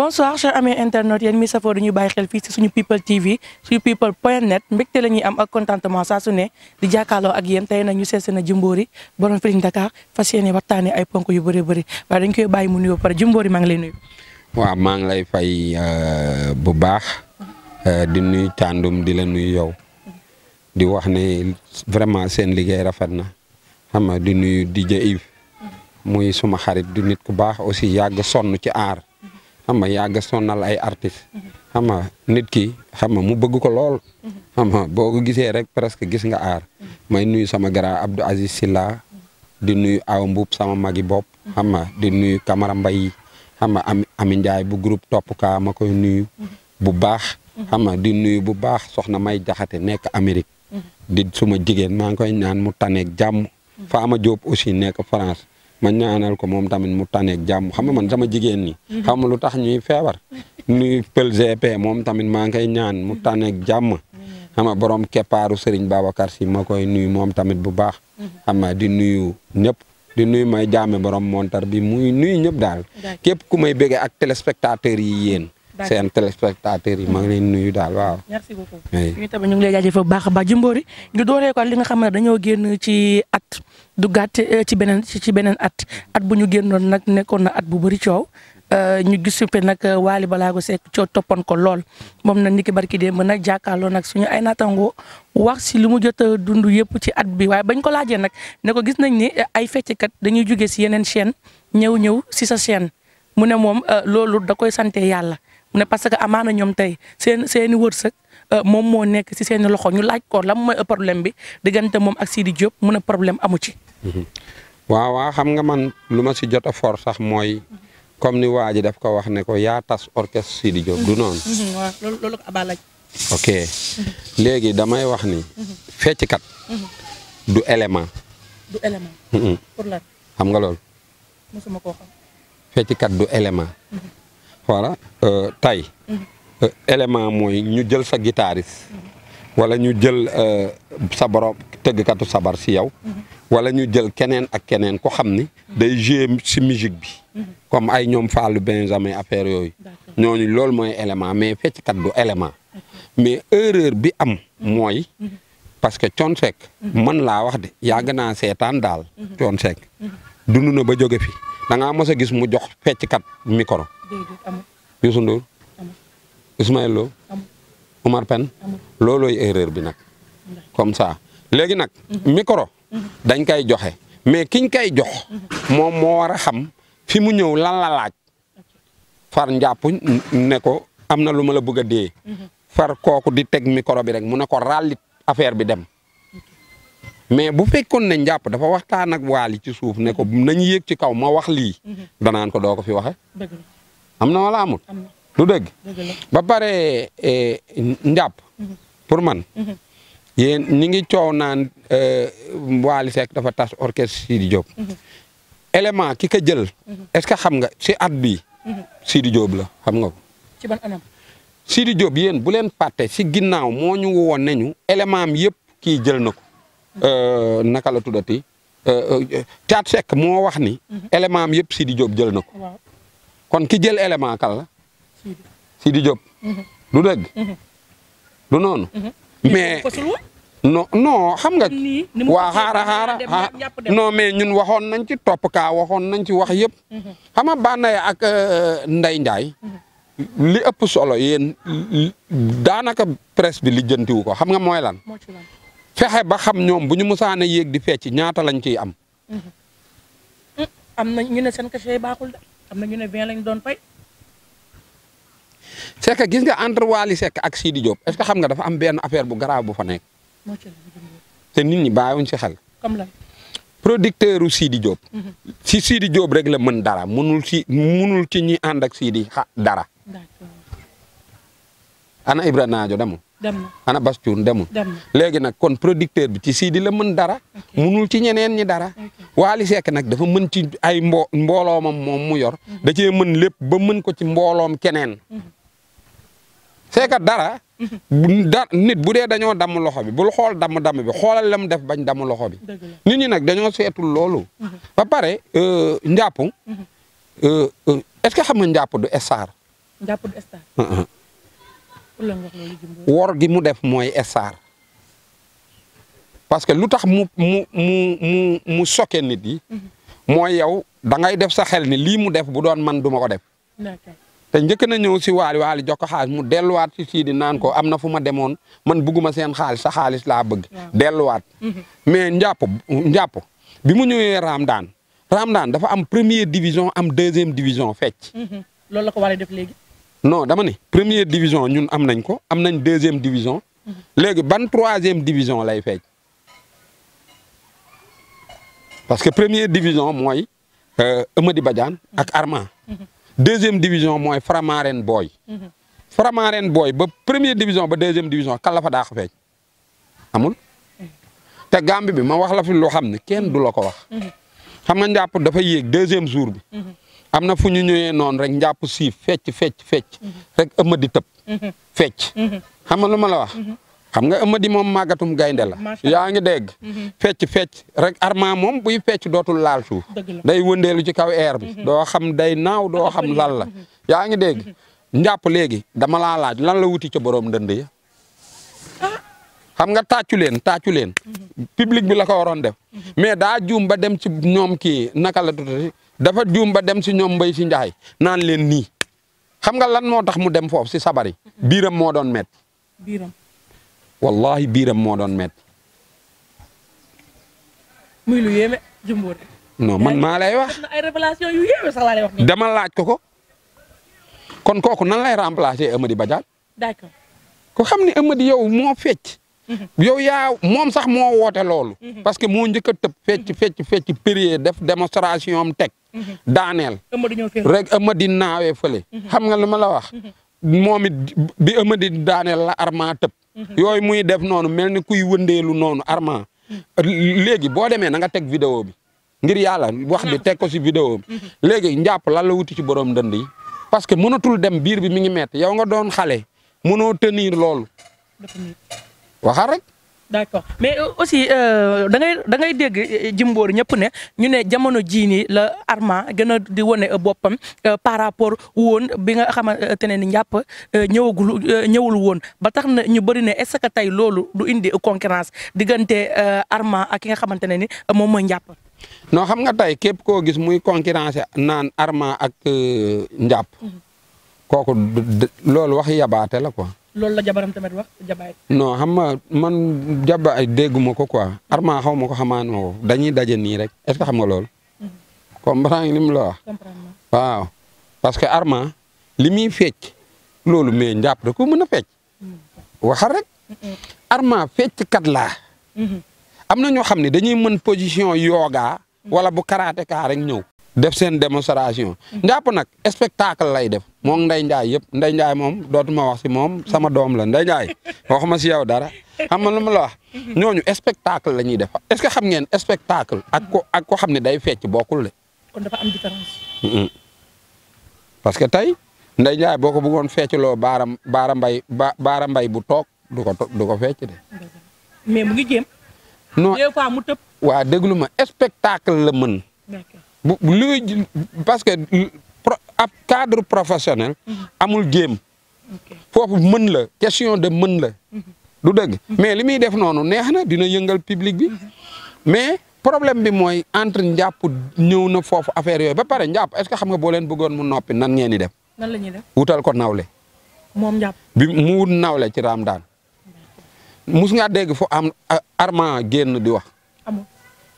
bonsoir chers amis internautes yéen mi safoo dañuy bàyyi xel fii si suñu people TV suñu people.net mbégte la ñuy am ak contentement saa su ne di jàkkaarloo ak yéen tey nag ñu seet na Jimbori borom Feeling Dakar fas yéene waxtaanee ay ponk yu bëri bëri waaye dañ koy bàyyi mu nuyoo pare Jimbori maa ngi lay nuyu. waaw maa ngi lay fay bu baax di nuyu Thiandoum di la nuyu yow di wax ne vraiment seen liggéey rafet na xam nga di nuyu DJ Yves muy suma xarit di nit ku baax aussi yàgg sonn ci aar. xam nga yàgg sonnal ay artistes xam nga nit ki xam nga mu bëgg ko lool xam nga boo ko gisee rek presque gis nga aar may nuyu sama grand Abdou Aziz Silla di nuyu Awa Mbuub sama magi bopp xam nga di nuyu Camara Mbaye xam nga Ami Ndiaye bu groupe topp ka ma koy nuyu bu baax xam nga di nuyu bu baax soxna May Jaxate nekk Amérique di suma jigéen maa ngi koy ñaan mu taneeg jàmm Fama Diop aussi nekk France ma ñaanal ko moom tamit mu taneeg jàmm xam nga man sama jigéen ñi xam nga lu tax ñuy feebar nuy pël GP moom tamit maa ngi koy ñaan mu taneeg jàmm xam nga borom keppaaru Serigne Babacar si ma koy nuyu moom tamit bu baax xam nga di nuyu ñëpp di nuyu may jaame borom montar bi muy nuyu ñëpp daal képp ku may béggee ak téléspectateurs yi yéen seen téléspectateurs yi maa ngi leen nuyu daal waaw. merci beaucoup. ñu tamit ñu ngi lay jaajëfal bu baax a baax Jimbori ñu dooree ko li nga xam ne dañoo génn ci at du gàtt ci beneen at bu ñu génnoon nag nekkoon na at bu bëri coow ñu gis fi nag Wally Ballago Seck coow toppoon ko lool moom nag niki barki démb nag jàkkaarloo nag suñu ay naataangoo wax si li mu jot a dund yëpp ci at bi waaye bañ ko laajee nag ne ko gis nañ ni ay fecckat dañuy jógee si yeneen chaîne ñëw si sa chaîne mu ne moom loolu da koy sante yàlla. mu ne parce que amaana ñoom tey seeni wërsëg moom moo nekk si seeni loxo ñu laaj ko lan mooy problème bi diggante moom ak Sidi Diop mu ne problème amu ci. waaw xam nga man lu ma si jot a for sax mooy comme ni waa ji daf ko wax ne ko yaa tas orchestre Sidi Diop du noonu. waaw loolu ko Aba laaj. ok léegi damay wax ni. fecckat. du élément. du élément. pour lan. xam nga loolu. mosuma koo xam. fecckat du élément. voilà tey élément mooy ñu jël sa guitariste wala ñu jël sa borom tëggkatu sabar si yow wala ñu jël keneen ak keneen ko xam ni day jouer si musique bi comme ay ñoom Fallou Benjamin affaire yooyu ñooñu loolu mooy élément mais fecckat du élément mais erreur bi am mooy parce que Thione Seck mën laa wax de yàgg naa seetaan daal Thione Seck dund na ba jóge fi da ngaa mos a gis mu jox fecckat micro. Youssou Ndour Ismaël Lo Omar Pène loolooy erreur bi nag comme ça léegi nag micro dañ koy joxe mais kiñ koy jox moom moo war a xam fi mu ñëw lan la laaj far njàpp ne ko am na lu ma la bëgg a dee far kooku di teg micro bi rek mu ne ko ràllit affaire bi dem mais bu fekkoon ne njàpp dafa waxtaan ak Wally ci suuf ne ko nañ yéeg ci kaw ma wax lii danaan ko doo ko fi waxe am na wala amul lu dëgg ba pare njàpp pour man yéen ñi ngi coow naan Wally Seck dafa tas orchestre Sidi Diop élément ki ko jël est-ce que xam nga si at bi Sidi Diop la xam nga ko ci ban anam Sidi Diop yéen bu leen fàtte si ginnaaw moo ñu woon nañu élément am yëpp kii jël na ko naka la tuddati Thiat Seck moo wax ni élément am yëpp Sidi Diop jël na ko kon ki jël élément kan la Sidi Diop du dëgg du noonu mais non xam nga waa xaara non mais ñun waxoon nañ ci topp kaa waxoon nañ ci wax yëpp xam nga Bandaye ak Ndeye Ndiaye li ëpp solo yéen daanaka presse bi lijjantiwu ko xam nga mooy lan fexe ba xam ñoom bu ñu musaana yéeg di fecc ñaata lañ ciy am am na ñu ne seen cachet baaxul de am na ñu ne 20 lañ doon fay. c'est que gis nga entre Wally Seck ak Sidi Diop est-ce que xam nga dafa am benn affaire bu garaaw bu fa nekk. te nit ñi bàyyiwuñ si xel. comme lan. producteur u Sidi Diop. si Sidi Diop rek la mën dara munul ci ñi ànd ak Sidi dara. ana Ibra Naajo demul. dem na ana Bass Thioune demul. léegi nag kon producteur bi ci Sidi la mën dara. munul ci ñeneen ñi dara. Wally Seck nag dafa mën ci ay mbooloomam moom mu yor. da cee mën lépp ba mën ko ci mbooloom keneen. c'est que dara. nit bu dee dañoo damm loxo bi bul xool damm bi xoolal la mu def bañ damm loxo bi. nit ñi nag dañoo seetul loolu. ba pare njàpp. est-ce que xam nga njàpp du star. njàpp du star. pour la nga wax loolu Jimbori. wor gi mu def mooy star parce que lu tax mu choqué nit yi. mooy yow da ngay def sa xel ni lii mu def bu doon man duma ko def. d'accord. te njëkk na ñëw si waali jox ko xaalis mu delluwaat si Sidi naan ko am na fu ma demoon man bugguma seen xaalis sa xaalis laa bëgg. delluwaat. mais njàpp bi mu ñëwee Ramadane dafa am première division am deuxième division fecc. loolu la ko war a def léegi. non dama ne première division ñun am nañ ko am nañ deuxième division. léegi ban troisième division lay fecc. parce que première division mooy Amady Badiane ak Arma. deuxième division mooy Faramaren Boy. Faramaren Boy ba première division ba deuxième division kan la fa daa ko fecc amul. te Gambie bi ma wax la fi loo xam ne kenn du la ko wax. xam nga njàpp dafa yéeg deuxième jour bi. am na fu ñu ñëwee noonu rek njàpp siif fecc rek Amady tëb. fecc xam nga lu ma la wax. xam nga Amady moom màggatum gaynde la. yaa ngi dégg. fecc rek Arma moom buy fecc dootul laal suuf. day wëndeelu ci kaw air bi. doo xam day naaw doo xam lan la. yaa ngi dégg njàpp léegi dama laa laaj lan la wuti ca borom ndënd ya. xam nga tàccu leen. public bi la ko waroon def. mais daa juum ba dem ci ñoom kii naka la tuddati dafa juum ba dem si ñoom Mbay si Njaay naan leen nii. xam nga lan moo tax mu dem foofu si sabar yi. biiram moo doon métti. biiram. wallahi biiram moo doon métti. muy lu yéeme Jimbori. non man maa lay wax. am na ay révélation yu yéeme sax laa lay wax nii. dama laaj ko. kon kooku nan lay remplacer Amady Badiane. d'accord. ko xam ne Amady yow moo fecc. yow yaa moom sax moo woote loolu. parce que moo njëkk a tëb fecc périer def démonstration am teg. daaneel. rek Amady naawee fële. xam nga lu ma la wax. moom it bi Amady daaneel la Arma tëb. yooyu muy def noonu mel ni kuy wëndeelu noonu Arma. léegi boo demee na nga teg vidéo bi. ngir yàlla wax bi teg ko si vidéo bi. léegi njàpp lan la wuti ci borom ndënd yi. parce que mënatul dem biir bi mi ngi metti yow nga doon xale mënoo tenir loolu. waxal rek. d'accord mais aussi da ngay dégg Jimbori ñëpp ne ñu ne jamono jii nii la Arma gën a di wane boppam par rapport woon bi nga xamante ne ni njàpp ñëwul woon ba tax na ñu bëri ne est-ce que tey loolu du indi concurrence diggante Arma ak ki nga xamante ne ni moom mooy njàpp. non xam nga tey képp koo gis muy concurrence naan Arma ak njàpp. kooku loolu wax yabaate la quoi. loolu la jabaram tamit wax jabaay. non xam nga man jabaay dégguma ko quoi Arma xaw ma ko xamaan ma ko dañuy daje nii rek est-ce que xam nga loolu. comprendre nga ni mu la wax. waaw parce que Arma li muy fecc loolu mais njàpp da ko mën a fecc. waxal rek. Arma fecc kat laa. am na ñoo xam ne dañuy mën position yoga wala bu karaté ka rek ñëw. def seen démonstration. njàpp nag spectacle lay def moom Ndeye Ndiaye yëpp Ndeye Ndiaye moom dootuma wax si moom sama doom la Ndeye Ndiaye waxuma si yow dara xam nga lu ma la wax. ñooñu spectacle la ñuy def est-ce que xam ngeen spectacle ak ko xam ne day fecc bokkul de. kon dafa am différence. parce que tey Ndeye Ndiaye boo ko bëggoon feccloo baara mbay bu toog du ko fecc de. mais mu ngi jéem. non des fois mu tëb. waa déglu ma spectacle la mën. parce que ab cadre professionnel. amul jéem. foofu mën la question de mën la. du dëgg mais li muy def noonu neex na dina yëngal public bi. mais problème bi mooy entre njàpp ñëw na foofu affaire yooyu ba pare njàpp est-ce que xam nga boo leen bëggoon mu noppi nan ngeen di def. nan la ñuy def wutal ko nawle. moom njàpp bi mu wut nawle ci Ramadane. mus ngaa dégg fu am Arma génn di wax. amul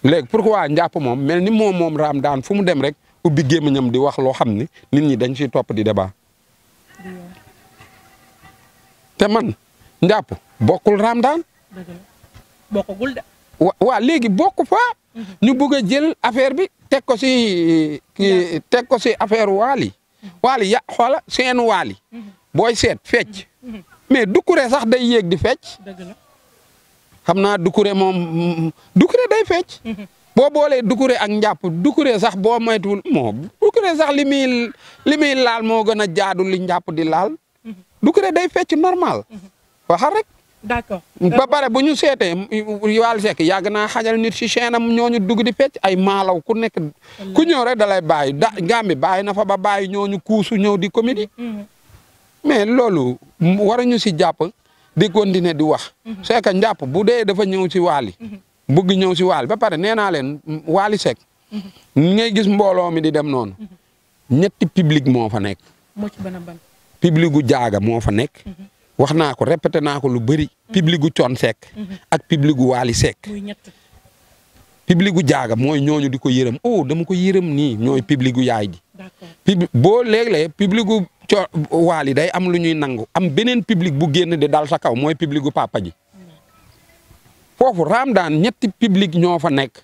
léegi pourquoi njàpp moom mel ni moom Ramadane fu mu dem rek ubbi gémmiñam di wax loo xam ni nit ñi dañ ciy topp di débat. te man njàpp bokkul Ramadane. dëgg la bokkagul de. waa léegi bokk fa. ñu bëgg a jël affaire bi teg ko si affaire waali. waali ya xoola seen waali. booy seet fecc. mais Doucouré sax day yéeg di fecc. dëgg la xam naa Doucouré moom Doucouré day fecc. boo boolee Doucouré ak njàpp Doucouré sax boo moytuwul Doucouré sax li muy laal moo gën a jaadu li njàpp di laal. Doucouré day fecc normal. waxal rek. d'accord ba pare bu ñu seetee Wally Seck yàgg naa xajal nit si chaîne am ñooñu dugg di fecc ay maalaw ku nekk ku ñëw rek da lay bàyyi Gàmbi bàyyi na fa ba bàyyi ñooñu kuusu ñëw di comédie. mais loolu waruñu si jàpp di continuer di wax. c'est que njàpp bu dee dafa ñëw si Wally. bëgg ñëw si Wally ba pare nee naa leen Wally Seck. ngay gis mbooloo mi di dem noonu. ñetti public moo fa nekk. moo ci ban a ban. public gu jaaga moo fa nekk. wax naa ko répété naa ko lu bëri. public gu Thione Seck. ak public gu Wally Seck. muy ñett. public gu jaaga mooy ñooñu di ko yërëm oh dama ko yërëm nii ñooy public gu yaay ji. d'accord boo léeg-léeg public gu Wally day am lu ñuy nangu am beneen public bu génn di dal sa kaw mooy public gu papa ji. foofu Ramadane ñetti public ñoo fa nekk.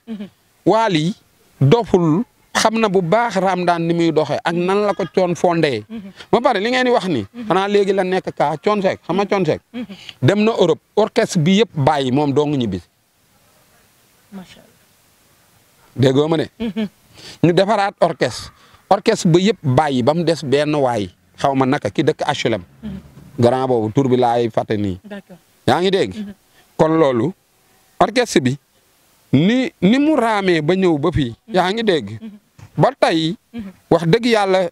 Wally doful xam na bu baax Ramadane ni muy doxee ak nan la ko Thione fondé. ba pare li ngeen di wax ni xanaa léegi la nekk kaa Thione Seck xam nga Thione Seck dem na Europe orchestre bi yëpp bàyyi moom dong ñibbi. macha allah. déggoo ma ne. ñu defaraat orchestre ba yëpp bàyyi ba mu des benn waay xaw ma naka ki dëkk HLM. grand boobu tur bi laay fàtte nii. d'accord yaa ngi dégg. kon loolu orchestre bi ni mu raamee ba ñëw ba fii. yaa ngi dégg. ba tey wax dëgg yàlla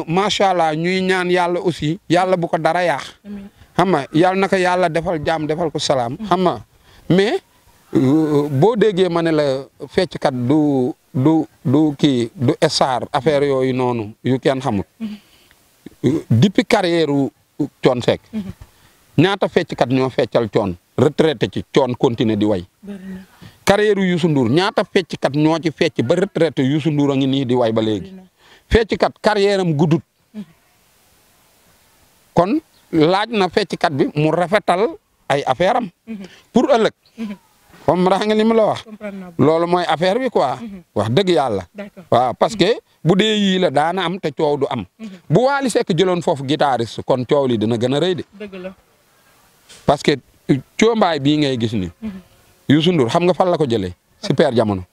macha allah ñuy ñaan yàlla aussi yàlla bu ko dara yaax. xam nga yàlla na ko yàlla defal jàmm defal ko salaam. xam nga mais boo déggee ma ne la fecckat du kii du star affaire yooyu noonu yu kenn xamut. depuis carrière Thione Seck. ñaata fecckat ñoo feccal Thione retraité ci Thione continuer di way. carrière Youssou Ndour ñaata fecckat ñoo ci fecc ba retraité Youssou Ndour a ngi nii di way ba léegi. fecckat carrière am guddut. kon laaj na fecckat bi mu rafetal ay affaire am. pour ëllëg. comme rax nga li ma la wax. loolu mooy affaire bi quoi. wax dëgg yàlla. waaw parce que bu dee yii la daana am te coow du am. bu Wally Seck jëloon foofu guitariste kon coow li dina gën a rëy de. dëgg la. parce que coombaay bii ngay gis ni Youssou Ndour xam nga fan la ko jëlee. Super Jamono.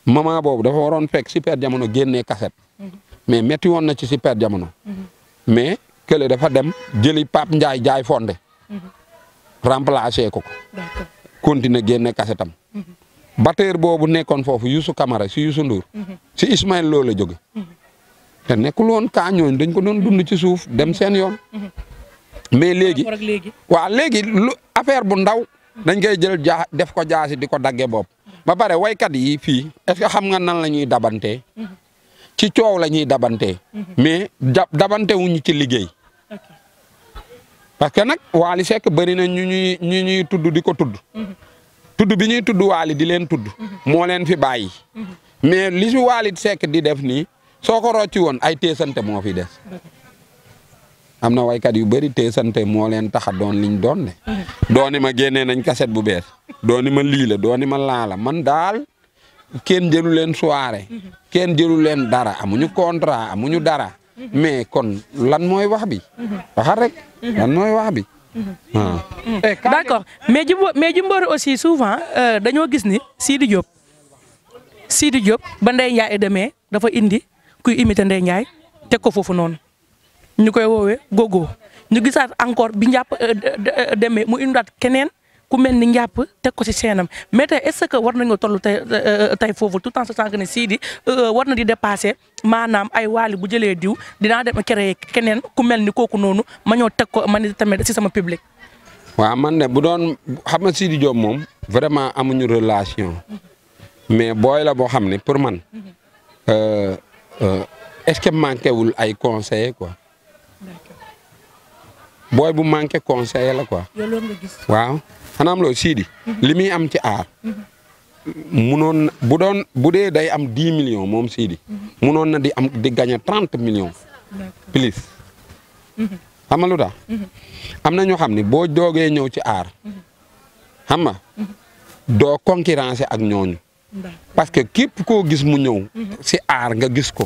moment boobu dafa waroon fekk Super Jamono génnee cassette. mais métti woon na ci Super Jamono. mais kële dafa dem jëli Pape Ndiaye jaay fonde. remplacé ko. continuer génne cassette am. batteur boobu nekkoon foofu Youssou Camara si Youssou Ndour. si Ismaël Lo la jóge. te nekkul woon kaa ñooñu dañ ko doon dund ci suuf dem seen yoon. mais léegi waaw léegi lu affaire bu ndaw dañ koy jël def ko jaasi di ko dagge bopp. ba pare waykat yi fii est-ce que xam nga nan la ñuy dabantee. ci coow la ñuy dabantee. mais dabante wuñu ci liggéey. parce que nag Wally Seck bëri na ñu ñuy tudd di ko tudd. tudd bi ñuy tudd Wally di leen tudd. moo leen fi bàyyi. mais li si Wally Seck di def nii soo ko rocci woon ay teesante moo fi des. am na waykat yu bëri teesante moo leen tax a doon liñ doon ne. dooni ma génnee nañ cassette bu bees. dooni ma lii la dooni ma laa la man daal kenn jëlu leen soirée. kenn jëlu leen dara amuñu contrat amuñu dara. mais kon lan mooy wax bi. waxal rek. lan mooy wax bi. d'accord mais Jimbori aussi souvent dañoo gis ni Sidi Diop ba Ndeye Ndiaye demee dafa indi kuy imiter Ndeye Ndiaye teg ko foofu noonu ñu koy woowee gogo ñu gisaat encore bi njàpp demee mu indiwaat keneen ku mel ni njàpp teg ko ci seenam mais tey est-ce que war nañoo toll tey foofu tout en sachant que ne Sidi war na di dépasser maanaam ay Wally bu jëlee diw dinaa dem créer keneen ku mel ni kooku noonu ma ñëw teg ko man tamit ci sama public. waaw man ne bu doon xam nga Sidi Diop moom vraiment amuñu relation mais booy la boo xam ne pour man est-ce que manqué wul ay conseillers quoi. booy bu manqué conseiller la quoi. yow loolu nga gis. waaw xanaa am loolu Sidi. li muy am ci aar. munoon bu dee day am 10 millions moom Sidi. munoon na di gagné 30 millions. plus. xam nga lu tax. am na ñoo xam ne boo doogee ñëw ci aar. xam nga doo concurrencer ak ñooñu. parce que képp koo gis mu ñëw. si aar nga gis ko.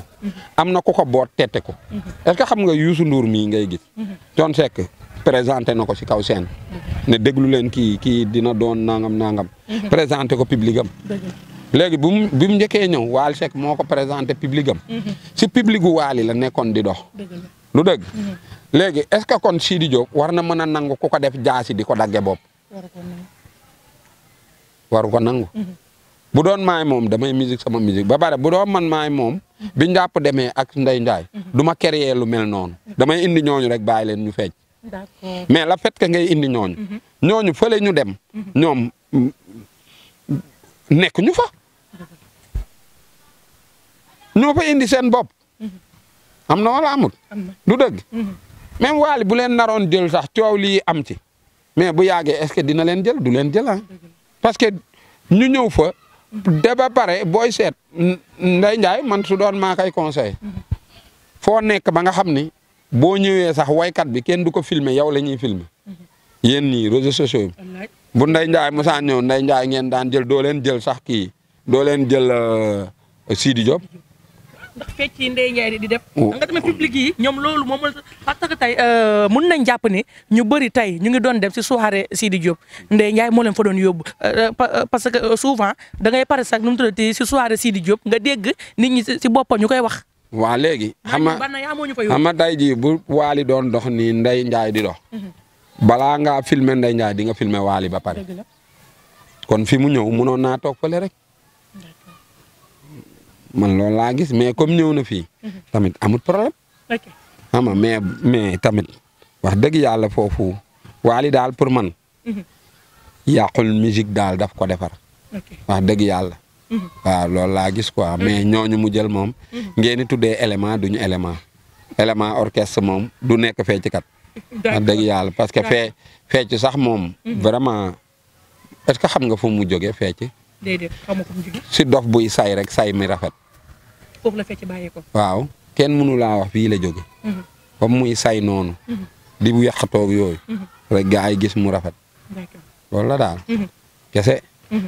am na ku ko boot tette ko. est-ce que xam nga Youssou Ndour mii ngay gis. Thione Seck présenté na ko si kaw scène. ne déglu leen kii dina doon nangam. présenté ko public am. léegi bi mu njëkkee ñëw Wally Seck moo ko présenté public am. si public gu Wally la nekkoon di dox. lu dëgg. léegi est-ce que kon Sidi Diop war na mën a nangu ku ko def jaasi di ko dagge bopp. waru ko nangu. bu doon maay moom damay musique sama musique ba pare bu doon man maay moom bi njàpp demee ak Ndeye Ndiaye du ma créer lu mel noonu damay indi ñooñu rek bàyyi leen ñu fecc d'accord mais la fait que ngay indi ñooñu fële ñu dem ñoom nekk ñu fa ñoo fa indi seen bopp am na wala amul du dëgg même Wally bu leen naroon jël sax coow lii am ci mais bu yàggee est-ce que dina leen jël du leen jël ah parce que ñu ñëw fa de ba pare booy seet Ndeye Ndiaye man su doon maa koy conseillé foo nekk ba nga xam ni boo ñëwee sax waykat bi kenn du ko filmer yow la ñuy filmer yéen ñii réseaux sociaux yi bu Ndeye Ndiaye mosaan ñëw Ndeye Ndiaye ngeen daan jël doo leen jël sax kii doo leen jël Sidi Diop. ndax fecc yi Ndeye Ndiaye di def. nga tamit public yi ñoom loolu moom parce que tey mun nañ jàpp ni ñu bëri tey ñu ngi doon def si soirée Sidi Diop Ndeye Ndiaye moo leen fa doon yóbbu parce que souvent da ngay pare sax nu mu tuddati si soirée Sidi Diop nga dégg nit ñi si boppam ñu koy wax. waa léegi xam nga tey jii bu Wally doon dox nii Ndeye Ndiaye di dox. balaa ngaa filmer Ndeye Ndiaye di nga filmer Wally ba pare. kon fi mu ñëw munoon naa toog fële rek. man loolu laa gis mais comme ñëw na fii. tamit amul problème. xam nga mais tamit wax dëgg yàlla foofu Wally daal pour man. yàqul musique daal daf ko defar. wax dëgg yàlla. waaw loolu laa gis quoi mais ñooñu mu jël moom. ngeen di tuddee élément duñu élément orchestre moom du nekk fecckat. wax dëgg yàlla parce que fecc sax moom. vraiment est-ce que xam nga fu mu jógee fecc. déedéet xamu ko mu jógee. si dof buy say rek say mi rafet. foofu la fecc bàyyee ko. waaw kenn mënu laa wax fii la jóge comme muy say noonu. di bu yàqatoog yooyu. rek gaa yi gis mu rafet. loolu la daal. kese.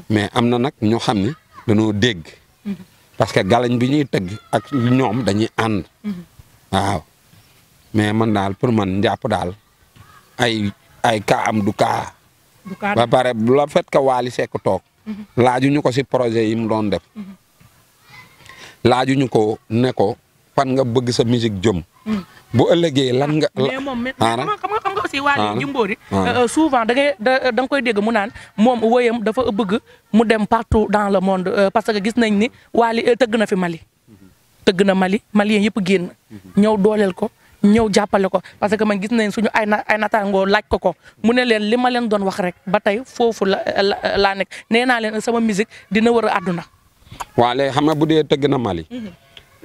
mais am na nag ñoo xam ne dañoo dégg. parce que galañ bi ñuy tëgg ak ñoom dañuy ànd. waaw mais man daal pour man njàpp daal ay kaa am du kaa. ba pare la fait que Wally Seck toog. laajuñu ko si projet yi mu doon def. laajuñu ko ne ko fan nga bëgg sa musique jëm. bu ëllëgee lan nga. mais moom xam nga aussi Wally Jimbori souvent da nga koy dégg mu naan moom woyam dafa bëgg mu dem partout dans le monde parce que gis nañ ni Wally tëgg na fi Mali. tëgg na Mali malien yëpp génn. ñëw dooleel ko ñëw jàppale ko parce que man gis nañ suñu ay nataangoo laaj ko mu ne leen li ma leen doon wax rek ba tey foofu laa nekk nee naa leen sama musique dina wër a àdduna. waa léegi xam nga bu dee tëgg na Mali.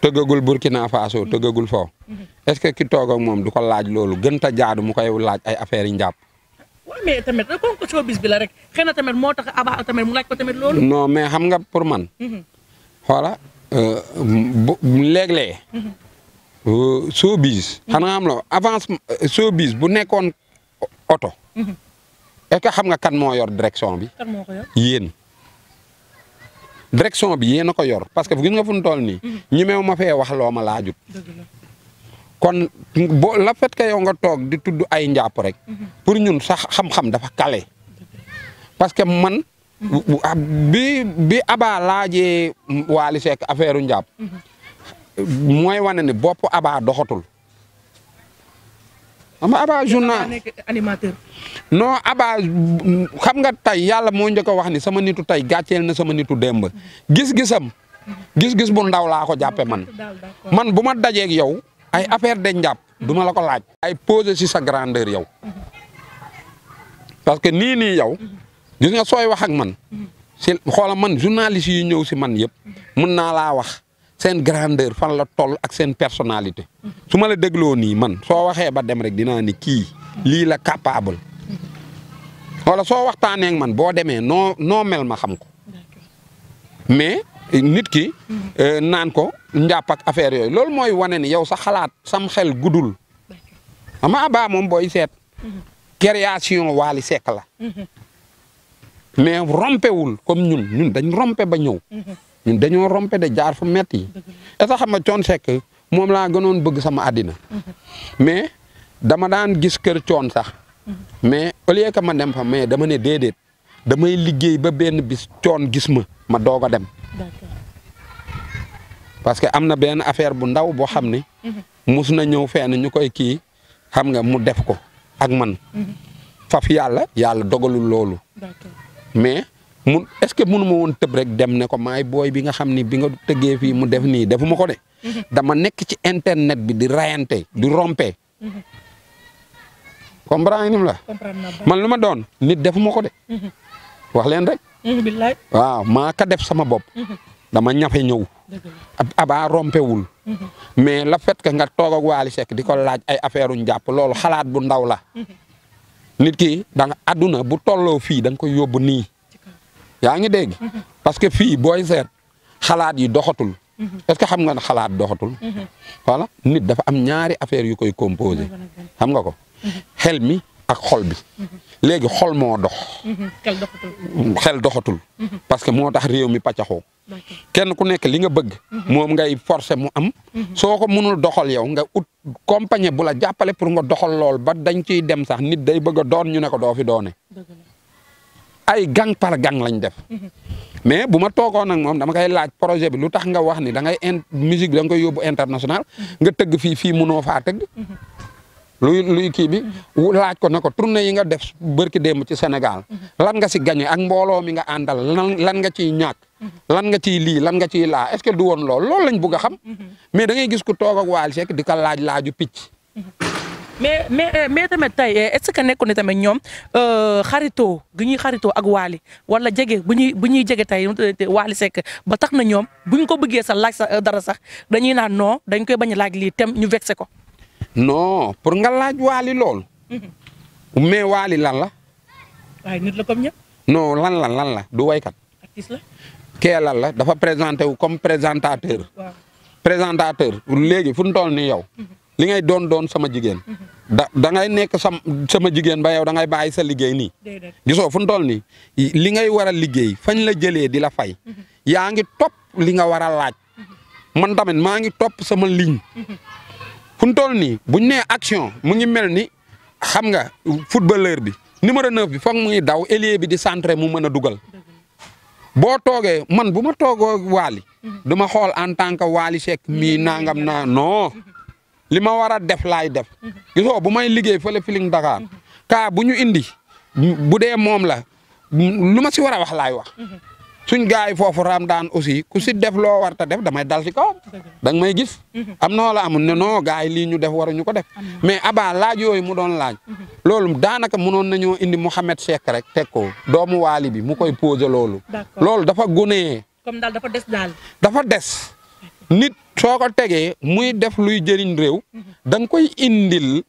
tëggagul Burkina Faso tëggagul foofu. est-ce que ki toog ak moom du ko laaj loolu gën ta jaadu mu koy laaj ay affaires yi njàpp. waaw mais tamit comme que showbiz bi la rek xëy na tamit moo tax Aba tamit mu laaj ko tamit loolu. non mais xam nga pour man. xoola bu léeg-léeg. showbiz. xanaa am la avance showbiz bu nekkoon oto. est-ce que xam nga kan moo yor direction bi. kan moo ko yor yéen. direction bi yéen a ko yor parce que gis nga fu mu toll nii. ñemewu ma fee wax loo ma laajut. kon boo la fait que yow nga toog di tudd ay njàpp rek. pour ñun sax xam-xam dafa kale. parce que man. bi Aba laajee Wally Seck affaire u njàpp. mooy wane ni bopp Aba doxatul. xam nga Aba journal animateur. non Aba xam nga tey yàlla moo njëkk a wax ni sama nitu tey gàcceel na sama nitu démb. gis-gisam. gis-gis bu ndaw laa ko jàppe man bu ma dajeeg yow ay affaire de njàpp du ma la ko laaj. ay posé si sa grandeur yow. parce que nii yow. gis nga sooy wax ak man. si xoola man journaliste yi ñëw si man yëpp. mën naa laa wax seen grandeur fan la toll ak seen personnalité. su ma la dégloo nii man soo waxee ba dem rek dinaa ni kii lii la capable. wala soo waxtaanee ak man boo demee noo mel ma xam ko. mais nit ki. naan ko njàpp ak affaire yooyu loolu mooy wane ni yow sa xalaat sam xel guddul. xam nga Aba moom booy seet. création Wally Seck la. mais rompewul comme ñun dañ rompe ba ñëw. ñun dañoo rompe de jaar fu metti est-ce que xam nga Thione Seck moom laa gënoon bëgg sama àddina. mais dama daan gis kër Thione sax. mais au lieu que ma dem fa mais dama ne déedéet damay liggéey ba benn bis Thione gis ma doog a dem. parce que am na benn affaire bu ndaw boo xam ne. mus na ñëw fenn ñu koy kii xam nga mu def ko ak man. faf yàlla dogalul loolu. mais est-ce que mënu ma woon tëb rek dem ne ko maay booy bi nga xam ni bi nga tëggee fii mu def nii defuma ko de dama nekk ci internet bi di rayante di rompe. comprendre ni la man lu ma doon nit defuma ko de. wax leen rek. billaay waaw maa ka def sama bopp. dama ñafe ñëw. Aba rompewul. mais la fait que nga toog ak Wally Seck di ko laaj ay affaire u njàpp loolu xalaat bu ndaw la. nit ki da nga àdduna bu tolloo fii da nga koy yóbbu nii. yaa ngi dégg. parce que fii booy seet xalaat yi doxatul. est-ce que xam nga ne xalaat doxatul. voilà nit dafa am ñaari affaire yu koy composé. xam nga ko. xel mi ak xol bi. léegi xol moo dox. xel doxatul. parce que moo tax réew mi pàccaxoo. kenn ku nekk li nga bëgg. moom ngay forcer mu am. soo ko mënul doxal yow nga ut compagnie bu la jàppale pour nga doxal lool ba dañ ciy dem sax nit day bëgg a doon ñu ne ko doo fi doone. ay gang par gang lañ def. mais bu ma toogoon nag moom dama koy laaj projet bi lu tax nga wax ni da ngay musique bi da nga koy yóbbu international. nga tëgg fii mënoo faa tëgg. luy kii bi laaj ko ne ko tournée yi nga def bërki démb ci Sénégal lan nga si gagné ak mbooloo mi nga àndal lan nga ciy ñàkk lan nga ciy lii lan nga ciy laa est-ce que du woon loolu lañ bëgg a xam mais da ngay gis ku toog ak Wally Seck di ko laaju picc. mais tamit tey est-ce que nekku ne tamit ñoom xaritoo gi ñuy xaritoo ak Wally wala jege bu ñuy jege tey Wally Seck ba tax na ñoom buñ ko bëggee sax laaj sa dara sax dañuy naan non dañ koy bañ a laaj lii tem ñu vexé ko. non pour nga laaj Wally lool. mais Wally lan la. waaye nit la comme ñëpp. non lan la du waykat. artiste la. kee lan la dafa présenté wu comme présentateur. waaw présentateur léegi fu mu toll nii yow. li ngay doon sama jigéen. da ngay nekk sama jigéen ba yow da ngay bàyyi sa liggéey nii. gisoo fu mu toll nii li ngay war a liggéey fañ la jëlee di la fay. yaa ngi topp li nga war a laaj. man tamit maa ngi topp sama ligne. fu mu toll nii buñ nee action mu ngi mel ni xam nga footballeur bi numéro 9 bi foog muy daw ailier bi di centré mu mën a dugal. boo toogee man bu ma toogoo Wally du ma xool en tant que Wally Seck mii nangam naa non li ma war a def laay def. gisoo bu may liggéey fële Feeling Dakar kaa bu ñu indi bu dee moom la lu ma si war a wax laay wax. suñ gars yi foofu Ramadaan aussi ku si def loo war ta def damay dal si kawam. da nga may gis. am noo la amul ne non gars yi lii ñu def waruñu ko def. mais Aba laaj yooyu mu doon laaj. loolu daanaka mënoon nañoo indi Mouhamed Seck rek teg ko doomu Wally bi mu koy posé loolu. loolu dafa gunee. comme daal dafa des daal. dafa des. nit soo ko tegee muy def luy jëriñ réew. da nga koy indil.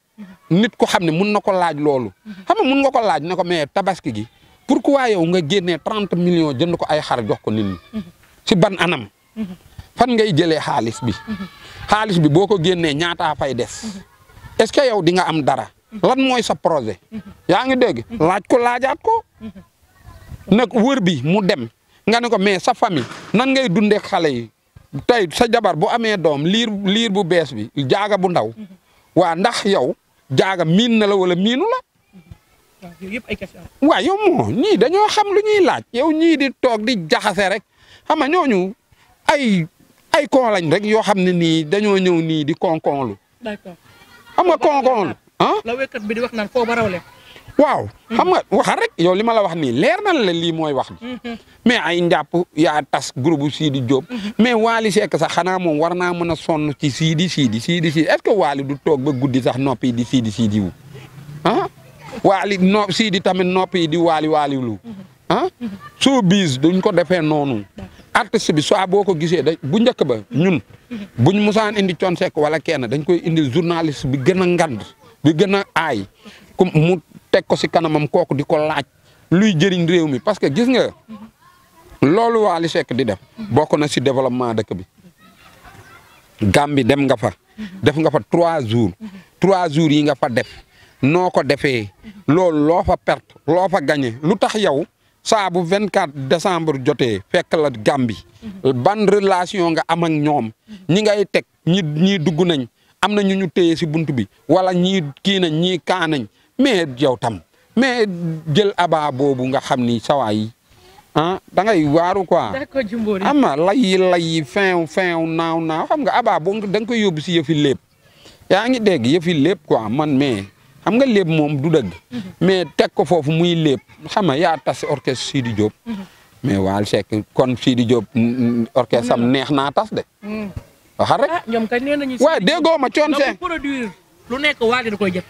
nit ko xam ne mun na ko laaj loolu. xam nga mun nga ko laaj ne ko mais tabaski gi. pourquoi yow nga génnee 30 millions jënd ko ay xar jox ko nit ñi. ci ban anam. fan ngay jëlee xaalis bi. xaalis bi boo ko génnee ñaataa fay des. est-ce que yow di nga am dara. lan mooy sa projet. yaa ngi dégg laaj ko laajaat ko. nag wër bi mu dem nga ne ko mais sa famille nan ngay dundee xale yi tey sa jabar bu amee doom liir bu bees bi jaaga bu ndaw. waa ndax yow jaaga miin na la wala miinu la. waaw yooyu yëpp ay question. waaw yow moo ñii dañoo xam lu ñuy laaj yow ñii di toog di jaxase rek xam nga ñooñu ay kon lañ rek yoo xam ne nii dañoo ñëw nii di konkonlu. d'accord xam nga konkonlu ah. la wékkat bi di wax naan foo ba rawle. waaw xam nga waxal rek yow li ma la wax nii leer na la lii mooy wax bi mais ay njàpp yaa tas groupe Sidi Diop. mais Wally Seck sax xanaa moom war naa mën a sonn ci Sidi est-ce que Wally du toog ba guddi sax noppi di Sidi wu ah. Wally Sidi tamit noppi di Wally lu ah soo biis duñ ko defee noonu artiste bi soit boo ko gisee da bu njëkk ba ñun buñ musaan indi Thione Seck wala kenn dañ koy indil journaliste bi gën a ngand bi gën a aay mu teg ko si kanamam kooku di ko laaj luy jëriñ réew mi parce que gis nga loolu Wally Seck di def bokk na si développement dëkk bi Gambie dem nga fa def nga fa 3 jours yi nga fa def noo ko defee loolu loo fa perte loo fa gagné lu tax yow saa bu 24 décembre jotee fekk la Gambie ban relation nga am ak ñoom ñi ngay teg ñii dugg nañ am na ñu téye si bunt bi wala ñii kii nañ ñii kaa nañ mais yow tam mais jël Aba boobu nga xam ni sawaay yi ah da ngay waaru quoi. d'accord Jimbori am na lay fin naaw xam nga Aba boo da nga koy yóbbu si yëfi lépp yaa ngi dégg yëfi lépp quoi man mais. xam nga lépp moom du dëgg. mais teg ko foofu muy lépp xam nga yaa tas orchestre Sidi Diop. mais Wally Seck kon Sidi Diop orchestre am neex naa tas de. waxal rek. ah ñoom kay nee nañu. waaye déggoo ma Thione Seck produire lu nekk Wally da koy jëf.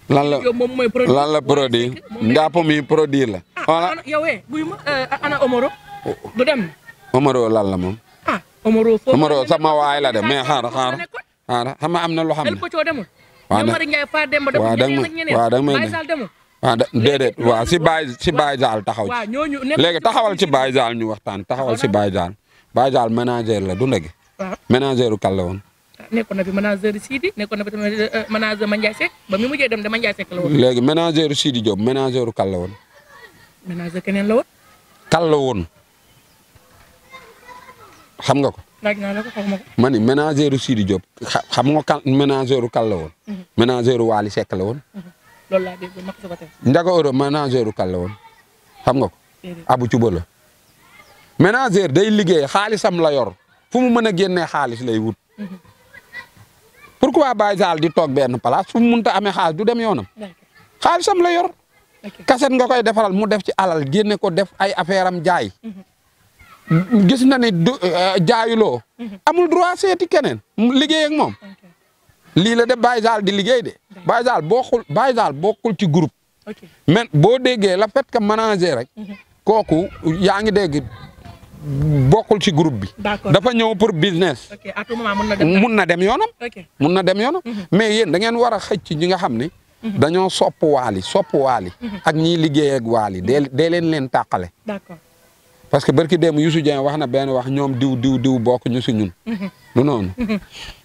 lan la moom mooy produire lan la produire njàpp mi produire la. ah yow buy ma ana Omaro. du dem. Omaro lan la moom. ah Omaro foofu Omaro sama waay la de mais xaaral xam nga am na loo xam ne. waaw da waaw da nga may waaw déedéet waaw si Baye Zal taxaw ci. léegi taxawal ci Baye Zal ñu waxtaan taxawal si Baye Zal. Baye Zal manager la du ndëgg. waaw manager kan la woon. nekkoon na fi manager Sidi nekkoon na fi tamit manager Mandiaye Seck ba mi mujjee dem de Mandiaye Seck la woon. léegi manager Sidi Diop manager kan la woon. manager keneen la woon. kan la woon xam nga ko. laaj naa la ko xaw ma ko. ma ni manager Sidi Diop xam nga kan manager kan la woon. manager Wally Seck la woon. loolu laa dégg ma ko fa tey. Ndiaga Euro manager kan la woon xam nga ko. Abu Cuba la. manager day liggéey xaalisam la yor fu mu mën a génnee xaalis lay wut. pourquoi Baye Zal di toog benn place fu mu mënta amee xaalis du dem yoonam. xaalisam la yor. kaset nga koy defaral mu def ci alal génne ko def ay affaire am jaay. gis na ni du jaayuloo. amul droit seeti keneen liggéey ak moom. lii la def Baye Zal di liggéey de. Baye Zal bokkul ci groupe. mais boo déggee la fait que manager rek. kooku yaa ngi dégg bokkul ci groupe bi. dafa ñëw pour business. ok à tout moment mun na dem yoonam. mun na dem yoonam. mais yéen da ngeen war a xëcc ñi nga xam ne. dañoo sopp Wally ak ñiy liggéey ak Wally dee leen tàqale. d'accord. parce que barki démb Youssou Dieng wax na benn wax ñoom diw bokk ñu si ñun. du noonu.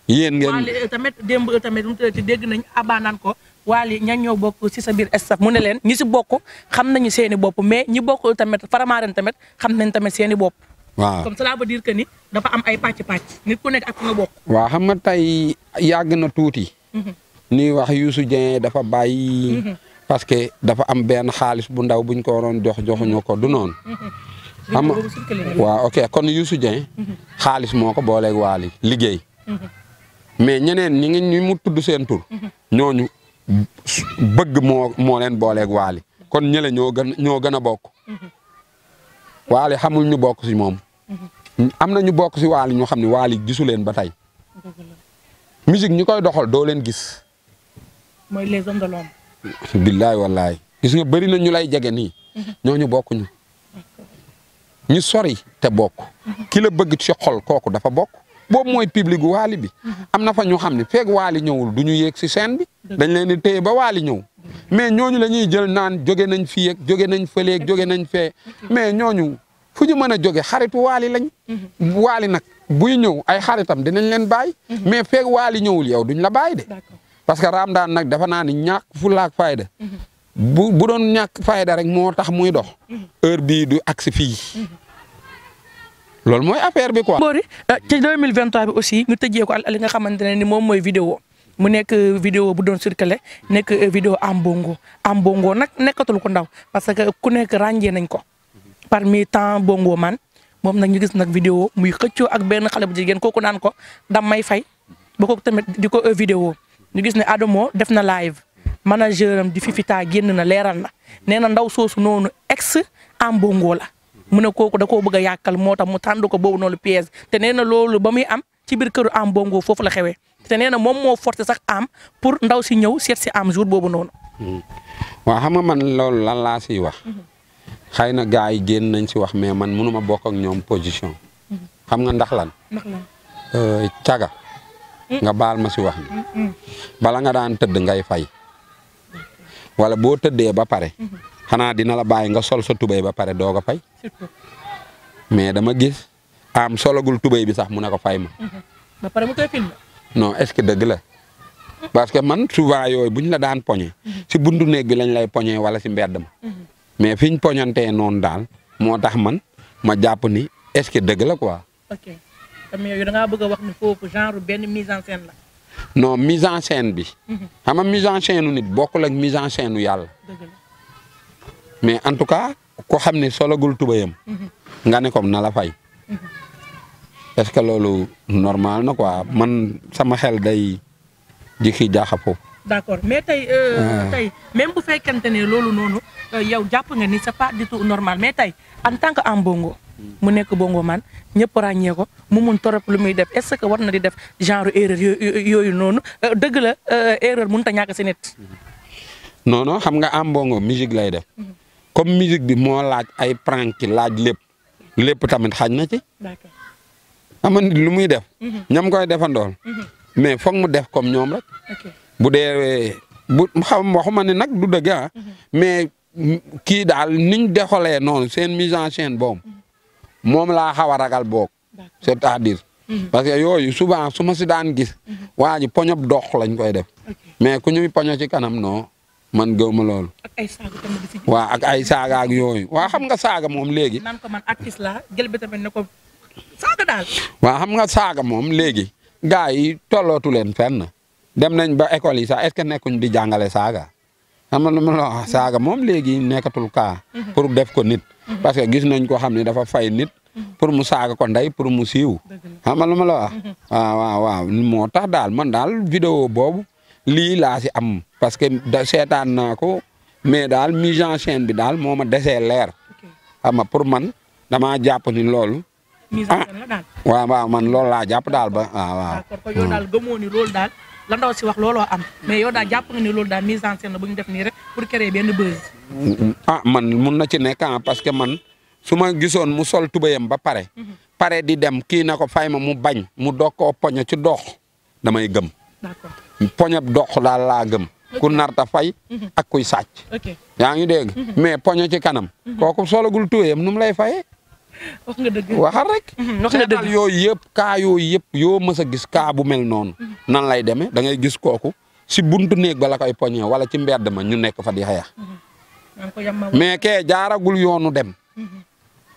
yéen ngeen Wally tamit démb tamit dégg nañ abanaan ko Wally ña ñoo bokk si sa biir staff mu ne leen ñi si bokk xam nañu seen i bopp mais ñi bokk tamit Faramaren tamit xam nañ tamit seen i bopp. waaw comme cela veut dire que ni dafa am ay pàcc nit ku nekk ak nga bokk. waaw xam nga tey yàgg na tuuti. ni wax Youssou Dieng dafa bàyyi. parce que dafa am benn xaalis bu ndaw buñ ko waroon joxuñu ko du noonu. xam nga waaw ok kon Youssou Dieng. xaalis moo ko booleeg Wally liggéey. mais ñeneen ñi mu tudd seen tur. ñooñu bëgg moo leen booleeg Wally kon ñële ñoo gën a bokk. Wally xamul ñu bokk si moom. am na ñu bokk si Wally ñoo xam ne Wally gisu leen ba tey. musique ñi koy doxal doo leen gis. mooy les hommes de l'ombre. billaay wallaay gis nga bëri na ñu lay jege nii. ñooñu bokkuñu. ñu sori te bokk. ki la bëgg ci xol kooku dafa bokk. boobu mooy public gu Wally bi. am na fa ñu xam ne feeg Wally ñëwul du ñu yéeg si scène bi. dañ leen di téye ba Wally ñëw. mais ñooñu la ñuy jël naan jóge nañ fii ak jóge nañ fële ak jóge nañ fee. mais ñooñu fu ñu mën a jóge xaritu Wally lañ. Wally nag buy ñëw ay xaritam dinañ leen bàyyi. mais feeg Wally ñëwul yow duñ la bàyyi de. parce que Ramadane nag dafa naa ni ñàkk fulla ak fayda. bu doon ñàkk fayda rek moo tax muy dox. heure bii du agsi fii. loolu mooy affaire bi quoi. Mbori ci 2023 bi aussi ñu tëjee ko li nga xamante ne ni moom mooy vidéo mu nekk vidéo bu doon circulé nekk vidéo am bongo nag nekkatul ko ndaw parce que ku nekk ràññee nañ ko parmi temps bongo man moom nag ñu gis nag vidéo muy xëccoo ak benn xale bu jigéen kooku naan ko dam may fay ba kooku tamit di ko vidéo ñu gis ne Adamo def na live manager am di Fifita génn na leeral na nee na ndaw soosu noonu ex am bongo la. mu ne kooku da koo bëgg a yàqal moo tax mu tàndu ko boobu noonu pièce te nee na loolu ba muy am ci biir këru am bongo foofu la xewee te nee na moom moo forcé sax am pour ndaw si ñëw seet si am jour boobu noonu. waaw xam nga man loolu lan laa siy wax. xëy na gars yi génn nañ si wax mais man mënuma bokk ak ñoom position. xam nga ndax lan. caga. nga baal ma si wax ni bala nga daan tëdd ngay fay. wala boo tëddee ba pare. xanaa dina la bàyyi nga sol sa tubéy ba pare doog a fay. mais dama gis am solagul tubéy bi sax mu ne ko fay ma. ba pare mu koy filmé. non est-ce que dëgg la parce que man souvent yooyu buñ la daan poñe si buntu néeg bi lañ lay poñee wala si mbedd ma. mais fiñ poñantee noonu daal moo tax man ma jàpp ni est-ce que dëgg la quoi. ok mais yow da ngaa bëgg a wax ni foofu genre benn mise en scène la. non mise en scène bi. xam nga mise en scène nit bokkul ak mise en scène yàlla. dëgg la. mais en tout cas ko xam ne solagul tubayam. nga ne comme na la fay. est-ce que loolu normal na quoi man sama xel day jikki jaaxa foofu. d'accord mais tey même bu fekkente ne loolu noonu yow jàpp nga ni c'est pas du tout normal mais tey en tant que am bongo mu nekk bongo man ñëpp ràññee ko mu mun torop lu muy def est-ce que war na di def genre erreur yooyu noonu dëgg la erreur mënut a ñàkk si nit. non non xam nga am bongo musique lay def comme musique bi moo laaj ay prank laaj lépp tamit xaj na ci. d'accord xam nga nit lu muy def. ñam koy defandool mais foog mu def comme ñoom rek. bu dee waxuma ne nag du dëgg mais kii daal niñ dexalee noonu seen mise en scène boobu moom laa xaw a ragal boog. c'est-à-dire. parce que yooyu souvent su ma si daan gis. waa ji poñob dox lañ koy def. mais ku ñuy poño ci kanam non man gëw ma loolu. ak ay saaga tamit di si. waaw ak ay saaga ak yooyu waa xam nga saaga moom léegi. naan ko man artiste la jël bi tamit ne ko saaga daal. waaw xam nga saaga moom léegi gars yi tollootu leen fenn dem nañ ba école yi sax est-ce que nekkuñ di jàngale saaga xam nga lu ma la wax saaga moom léegi nekkatul kaa pour def ko nit. parce que gis nañ ko xam ne dafa fay nit. pour mu saaga ko ndey pour mu siiw. xam nga lu ma la wax. waaw moo tax daal man daal vidéo boobu lii laa si am parce que seetaan naa ko mais daal mise en scène bi daal moo ma desee leer. xam nga pour man damaa jàpp ni loolu. mise en scène la daal. waaw man loolu laa jàpp daal ba waaw. d'accord kon yow daal gëmoo ni loolu daal la ndaw si wax looloo am mais yow daal jàpp nga ni loolu daal mise en scène la bu ñu def nii rek pour créer benn buzz. man mun na ci nekk parce que man. su ma gisoon mu sol tubayam ba pare. pare di dem kii na ko fay ma mu bañ mu doog koo poño ci dox damay gëm. d'accord poño dox daal laa gëm. ku narta fay. ak kuy sàcc. yaa ngi dégg. mais poño ci kanam. kooku solagul tubayam nu mu lay fayee. wax nga dëgg waxal rek. wax nga dëgg yooyu yëpp kaa yooyu yëpp yoo mës a gis kaa bu mel noonu. nan lay demee da ngay gis kooku si buntu néeg ba la koy poñe wala ci mbedd ma ñu nekk fa di xeex. mais kee jaaragul yoonu dem.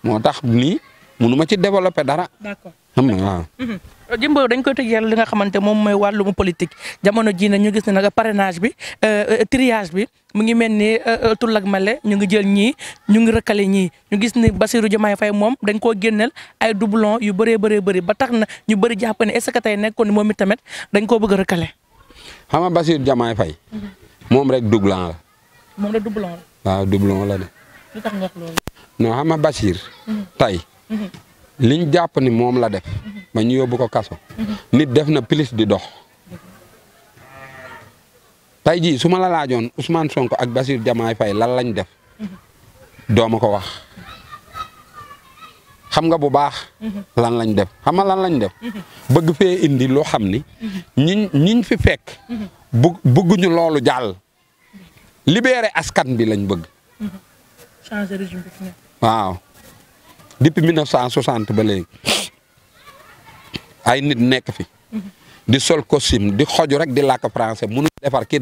moo tax nii munu ma ci développer dara. d'accord xam nga waaw. Jimbo dañ koy tëjee li nga xamante moom mooy wàllum politique jamono jii nag ñu gis ne nag parrainage bi triage bi mu ngi mel ni tul ak male ñu ngi jël ñii ñu ngi rëkkale ñii ñu gis ni Bassirou Diomaye Faye moom dañ koo génneel ay doublon yu bëree ba tax na ñu bëri jàpp ne est-ce que tey nekkoon ni moom itamit dañ koo bëgg a rëkkale. xam nga Bassirou Diomaye Faye. moom rek doublon la. moom rek doublon la. waaw doublon la de. lu tax nga wax loolu. non xam nga Bassir. tey liñ jàpp ni moom la def. ba ñu yóbbu ko kaso. nit def na plus di dox. tey jii su ma la laajoon Ousmane Sonko ak Bassirou Diomaye Faye lan lañ def. doo ma ko wax. xam nga bu baax. lan lañ def xam nga lan lañ def. bëgg fee indi loo xam ni. ñiñ fi fekk. bëgguñu loolu jàll. libérer askan bi lañ bëgg. changer régime bi fi nekk. waaw depuis 1960 ba léegi ay nit nekk fi. di sol costume di xoju rek di làkk français mënuñ defar kii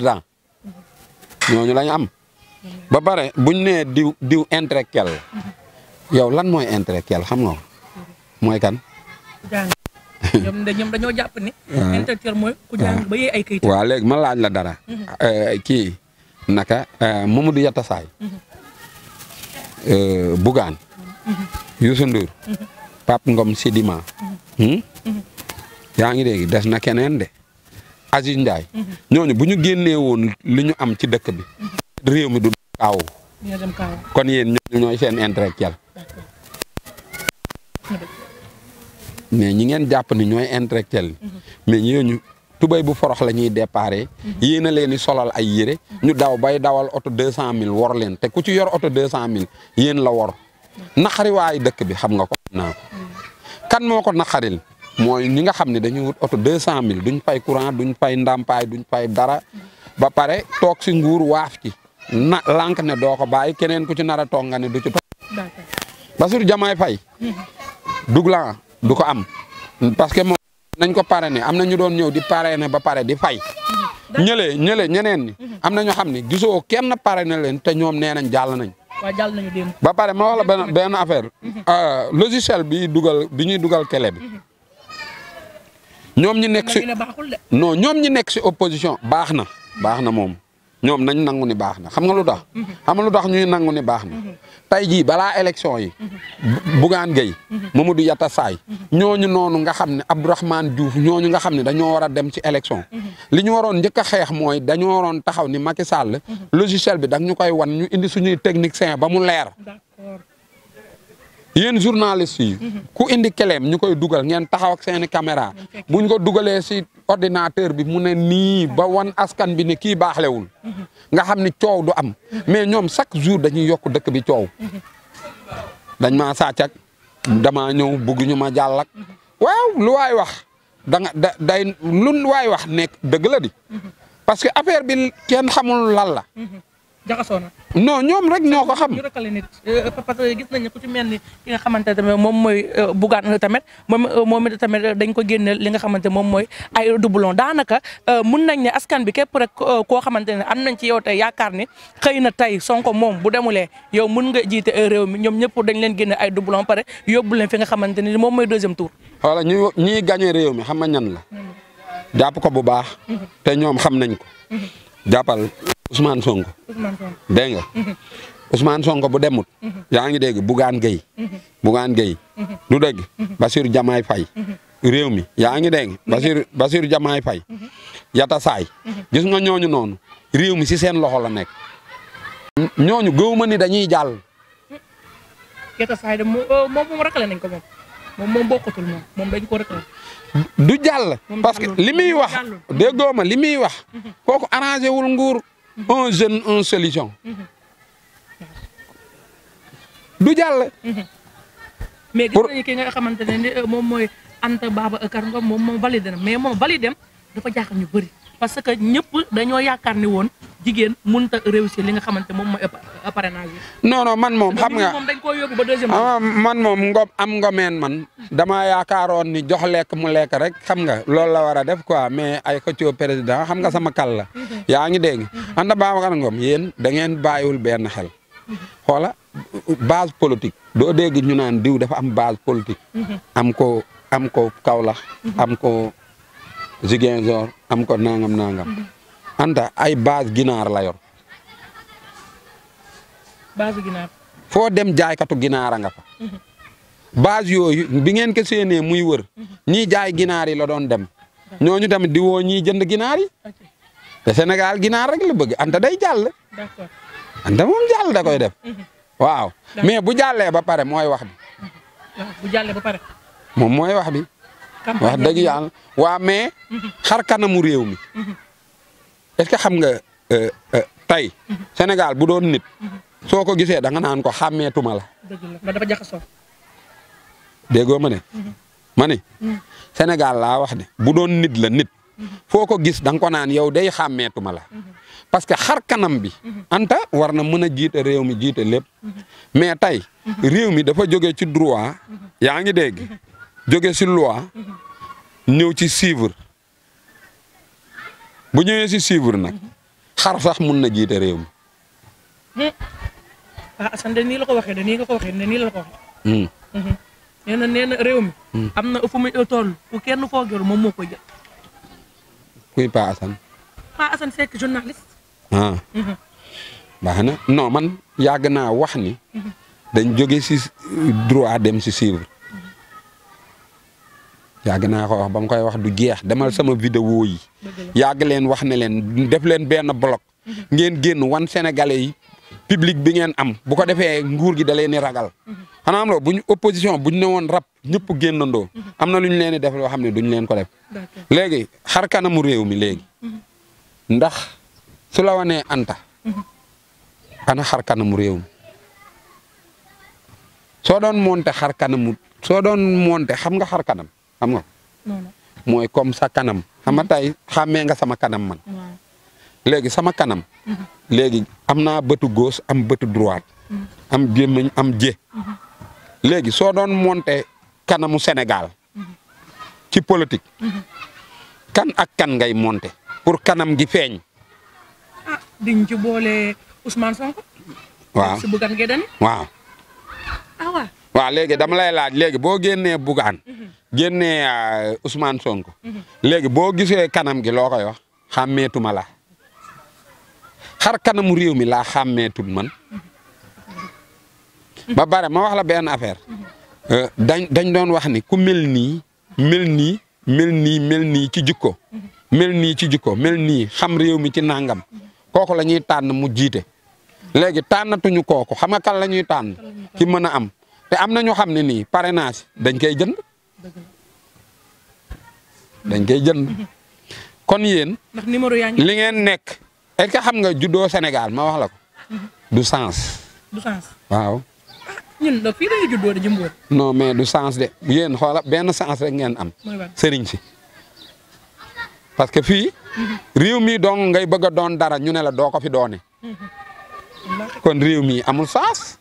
ñooñu lañ am. ba pare buñ nee diw intellectuel yow lan mooy intellectuel xam nga mooy kan. jàng ñoom dañoo jàpp ni. intellectuel mooy ku jàng ba yee ay kayit. waaw léegi ma laaj la dara. kii naka Mamadou Yatassaye. Bougane. Youssou Ndour. Pape Ngom Sidima. yaa ngi dégg des na keneen de. Aziz Ndiaye. ñooñu bu ñu génnee woon li ñu am ci dëkk bi. réew mi du kaaw. kon yéen ñooñu ñooy seen intellectuel. mais ñi ngeen jàpp ni ñooy intellectuel. mais ñooñu tubay bu forox la ñuy déparé. yéen a leen di solal ay yére. ñu daw bay dawal oto 200000 wor leen te ku ci yor oto 200000 yéen la wor. naqariwaayu dëkk bi xam nga ko naa ko. kan moo ko naqaril mooy ñi nga xam ne dañuy wut oto 200000 duñ fay courant duñ fay ndàmpaay duñ fay dara. ba pare toog si nguur waaf ci na lànk ne doo ko bàyyi keneen ku ci nar a toog nga ne du ci toog. Bassirou Diomaye Faye. Douglan du ko am. parce que moom nañ ko parrainé am na ñu doon ñëw di parrainé ba pare di fay. ñeneen ñi. am na ñoo xam ne gisoo kenn parrainé leen te ñoom nee nañ jàll nañ. waaw jàll nañu démb. ba pare ma wax la benn affaire. logiciel bi ñuy dugal télé bi. ñoom ñi nekk si non ñoom ñi nekk si opposition baax na moom ñoom nañ nangu ni baax na xam nga lu tax. xam nga lu tax ñuy nangu ni baax na. tey jii balaa élection yi. Bougane Gueye. Mamadou Yatassaye. ñooñu noonu nga xam ne Abdourahmane Diouf ñooñu nga xam ne dañoo war a dem ci élection. li ñu waroon njëkk a xeex mooy dañoo waroon taxaw ni Macky Sall. logiciel bi da ñu koy wan ñu indi suñuy technicien ba mu leer. yéen journaliste yi ku indi keleem ñu koy dugal ngeen taxaw ak seeni caméra buñ ko dugalee si ordinateur bi mu ne nii ba wan askan bi ne kii baaxlewul nga xam ni coow du am mais ñoom chaque jour dañuy yokk dëkk bi coow dañ maa sàcc ak damaa ñëw bëgg ñu ma jàll ak waaw lu waay wax day lu waay wax nekk dëgg la di parce que affaire bi kenn xamul lan la. jaxasoo na. non ñoom rek ñoo ko xam. ñu rëkkale nit parce que gis nañ ne ku ci mel ni ki nga xamante ne moom mooy Bougane tamit moom it tamit dañ ko génne li nga xamante moom mooy ay doublon daanaka mun nañ ne askan bi képp rek koo xamante ne am nañ ci yow tey yaakaar ni xëy na tey Sonko moom bu demulee yow mun nga jiite réew mi ñoom ñëpp dañ leen génne ay doublon pare yóbbu leen fi nga xamante ni moom mooy deuxième tour. voilà ñii gagné réew mi xam nga ñan la. jàpp ko bu baax. te ñoom xam nañ ko. jàppal Ousmane Sonko. dégg nga. Ousmane Sonko bu demut. yaa ngi dégg Bougane Gueye. Bougane Gueye. du dégg. Bassirou Diomaye Faye. réew mi yaa ngi dégg. Bassirou Diomaye Faye. Yata Saay. gis nga ñooñu noonu. réew mi si seen loxo la nekk. ñooñu gëwuma ni dañuy jàll. Yata Saay de moom rakale nañ ko moom bokkatul moom dañ ko rakale. du jàll parce que li muy wax déggoo ma li muy wax kooku arrangé wul nguur un jeune une solution du jàll. mais gis nañu ki nga xamante ne moom mooy Anta Babacar Ngom moom validé na mais moom validé dafa jaaxal ñu bëri parce que ñëpp dañoo yaakaar ni woon jigéen mënut a réussir li nga xamante moom mooy parrainage yi. non man moom xam nga moom dañ koo yóbbu ba deuxième. man moom ngomeen man dama yaakaaroon ni jox lekk mu lekk rek xam nga loolu la war a def quoi mais ay xëccoo président xam nga sama kal la. yaa ngi dégg Anta Babacar Ngom yéen da ngeen bàyyiwul benn xel. xoola base politique doo dégg ñu naan diw dafa am base politique. am ko Kaolack am ko Ziguinchor am ko nangam. Anta ay base ginaar la yor. base ginaar. foo dem jaaykatu ginaar a nga fa. base yooyu bi ngeen ko séenee muy wër. ñii jaay ginaar yi la doon dem. ñooñu tamit di woo ñii jënd ginaar yi. te Sénégal ginaar rek la bëgg Anta day jàll. d'accord Anta moom jàll da koy def. waaw mais bu jàllee ba pare mooy wax bi. bu jàllee ba pare. moom mooy wax bi. wax dëgg yàlla waa mais xar kanamu réew mi. est-ce que xam nga tey Sénégal bu doon nit soo ko gisee da nga naan ko xàmmeetuma la. dëgg la dafa jaxasoo. déggoo ma ne. ma ne Sénégal laa wax ne bu doon nit la nit foo ko gis da nga ko naan yow day xàmmeetuma la parce que xar kanam bi Anta war na mën a jiite réew mi jiite lépp mais tey réew mi dafa jóge ci droit yaa ngi dégg jóge ci loi ñëw ci suivre. bu ñëwee si suivre nag xar sax mun na jiite réew mi. Assane de nii la ko waxee de nii nga ko waxee de nii la ko waxee. nee na réew mi. am na fu muy toll ku kenn foogeel moom moo koy jël. kuy Pa Assane. Pa Assane Seck journaliste. baax na non man yàgg naa wax ni. dañ jóge si droit dem si suivre. yàgg naa ko wax ba mu koy wax du jeex demal sama vidéo yi yàgg leen wax ne leen def leen benn bloc ngeen génn wan sénégalais yi public bi ngeen am bu ko defee nguur gi da leen di ragal xanaa am loo buñ opposition buñ ne woon rap ñëpp génnandoo am na lu ñu leen di def loo xam ne duñ leen ko def léegi xar kanamu réew mi léegi ndax su la wanee Anta ana xar kanamu réew mi soo doon monté xar kanamu soo doon monté xam nga xar kanam xam nga mooy comme sa kanam xam nga tey xàmmee nga sama kanam man léegi sama kanam léegi am naa bëtu gauche am bëtu droite am gémmiñ am jë léegi soo doon monté kanamu Sénégal ci politique kan ak kan ngay monté pour kanam gi feeñ. ah diñ ci boole Ousmane Sonko. waaw si Bougane Gueye Dany. waaw. ah waaw. waaw léegi dama lay laaj léegi boo génnee Bougane génnee Ousmane Sonko léegi boo gisee kanam gi loo koy wax xàmmeetuma la xar kanamu réew mi laa xàmmeetut man ba bare ma wax la benn affaire dañ doon wax ni ku mel nii ci jikko mel nii ci jikko mel nii xam réew mi ci nangam kooku la ñuy tànn mu jiite léegi tànnatuñu kooku xam nga kan la ñuy tànn ki mën a am te am na ñu xam ne nii parrainage dañ koy jënd. dañ koy jënd. kon yéen. ndax numéro yaa ngi li ngeen nekk. est-ce que xam nga juddoo Sénégal ma wax la ko. du sens. du sens. waaw. ñun da fii dañuy juddoo de Jimbori. non mais du sens de yéen xoola benn sens rek ngeen am. sëriñ si. parce que fii. réew mi dong ngay bëgg a doon dara ñu ne la doo ko fi doone. kon réew mi amul sens.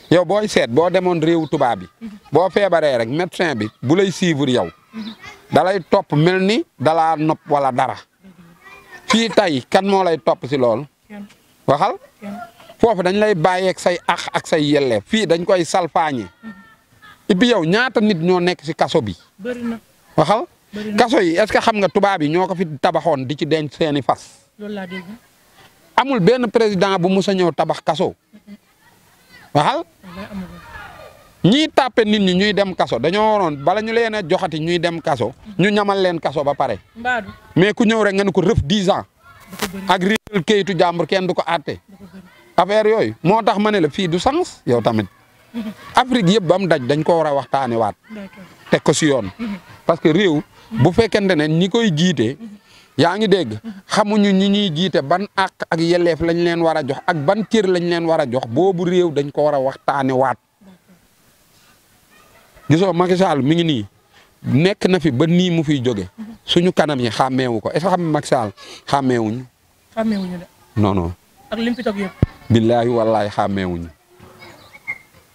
yow booy seet boo demoon réewu tubaab bi. boo feebaree rek médecin bi bu lay suivre yow. dalay topp mel ni dalaa nopp wala dara. fii tey kan moo lay topp si loolu. waxal. foofu dañ lay bàyyeeg say ax ak say yelleef fii dañ koy salfaañe. et puis yow ñaata nit ñoo nekk si kaso bi. bëri na. waxal. kaso yi est-ce que xam nga tubaab yi ñoo ko fi tabaxoon di ci denc seeni fas. loolu laa dégg. amul benn président bu mus a ñëw tabax kaso. waxal. ñii tàppe nit ñi ñuy dem kaso dañoo waroon bala ñu leen a joxati ñuy dem kaso. ñu ñamal leen kaso ba pare. mais ku ñëw rek nga ne ko rëf 10 ans. ak réel kayitu jàmbur kenn du ko àtte. affaire yooyu moo tax ma ne la fii du sens yow tamit. Afrique yëpp ba mu daj dañ ko war a waxtaane waat. teg ko si yoon. parce que réew bu fekkente ne ñi koy jiite. yaa ngi dégg xamuñu ñi ñuy jiite ban àq ak yelleef lañ leen war a jox ak ban cër lañ leen war a jox boobu réew dañ ko war a waxtaane waat. gisoo Macky Sall mi ngi nii nekk na fi ba nii mu fiy jóge suñu kanam yi xàmmeewu ko est-ce que xam nga Macky Sall xàmmeewuñu. xàmmeewuñu de. non non. ak lim fi toog yëpp. billaahi wallaahi xàmmeewuñu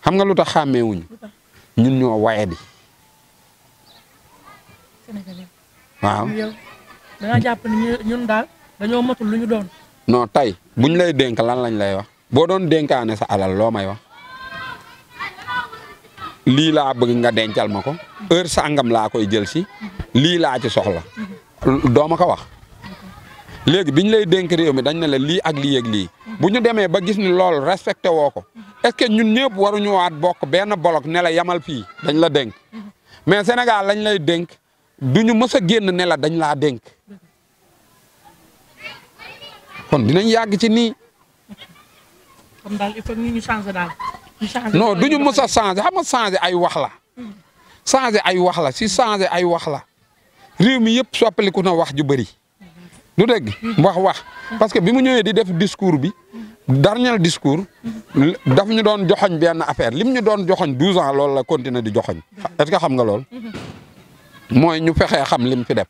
xam nga lu tax xàmmeewuñu ñun ñoo waye di. Sénégalais. waaw. da nga jàpp ni ñun daal dañoo matul lu ñu doon. non tey buñ lay dénk lan lañ lay wax boo doon dénkaane sa alal loo may wax. lii laa bëgg nga dencal ma ko heure sangam laa koy jël si lii laa ci soxla doo ma ko wax léegi biñ lay dénk réew mi dañ ne la lii ak lii ak lii bu ñu demee ba gis ni loolu respecté woo ko est-ce que ñun ñëpp waruñu waat bokk benn bolok ne la yamal fii dañ la dénk mais Sénégal lañ lay dénk duñu mës a génn ne la dañ laa dénk kon dinañ yàgg ci nii. comme daal il faut ñu changer daal. non duñu mës a changer xam nga changer ay wax la. changer ay wax la si changer ay wax la réew mi yëpp soppaliku na wax ju bëri. du dëgg wax parce que bi mu ñëwee di def discours bi dernier discours daf ñu doon joxoñ benn affaire lim ñu doon joxoñ 12 ans loolu la continuer di joxoñ est-ce que xam nga lool. mooy ñu fexee xam lim fi def.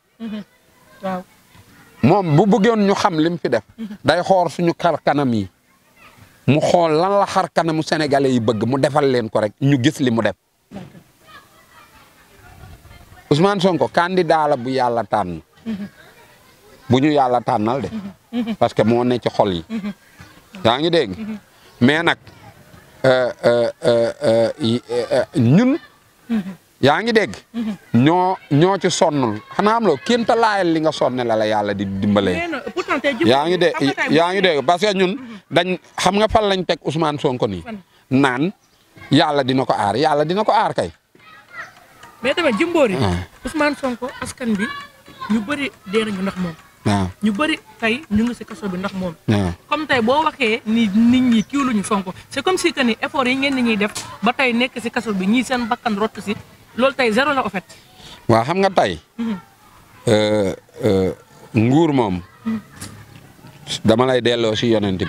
waaw. moom bu bëggoon ñu xam lim fi def. day xool suñu xar kanam yi. mu xool lan la xar kanamu sénégalais yi bëgg mu defal leen ko rek ñu gis li mu def. Ousmane Sonko candidat la bu yàlla tànn. bu ñu yàlla tànnal de. parce que moo ne ci xol yi. yaa ngi dégg. mais nag ñun. yaa ngi dégg. ñoo ci sonnul xanaa am loo kéem ta laayal li nga sonne la yàlla di dimbalee. yaa ngi dégg parce que ñun dañ xam nga fan lañ teg Ousmane Sonko nii. naan yàlla dina ko aar yàlla dina ko aar kay. mais tamit Jimbori. Ousmane Sonko askan bi ñu bëri dee nañu ndax moom. waaw ñu bëri tey ñu ngi si kaso bi ndax moom. waaw comme tey boo waxee ni nit ñi kiiwluñu Sonko c'est comme si que ni effort yi ngeen ni ñuy def ba tey nekk si kaso bi ñii seen bakkan rott si loolu tey zéro la en fait. waaw xam nga tey. nguur moom. dama lay delloo si yonent bi.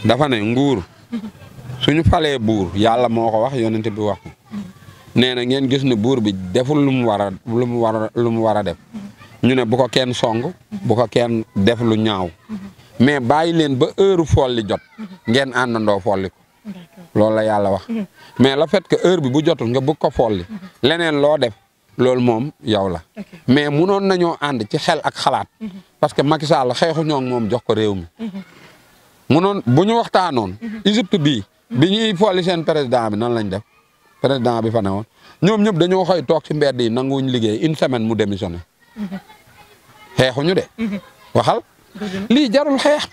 dafa ne nguur. suñu falee buur yàlla moo ko wax yonent bi wax ko. nee na ngeen gis ne buur bi deful lu mu war a def. ñu ne bu ko kenn song. bu ko kenn def lu ñaaw. mais bàyyi leen ba heure folli jot. ngeen àndandoo folli ko. loolu la yàlla wax. mais le fait que heure bi bu jotul nga bëgg ko folli. leneen loo def loolu moom yow la. mais munoon nañoo ànd ci xel ak xalaat. parce que Macky Sall xeexu ñoo moom jox ko réew mi. munoon bu ñu waxtaanoon. Égypte bii. bi ñuy folli seen président bi nan lañ def. président bi fa ne woon ñoom ñëpp dañoo xëy toog ci mbedd yi nanguwuñ liggéey une semaine mu démissionné. xeexuñu de. waxal lii jarul xeex.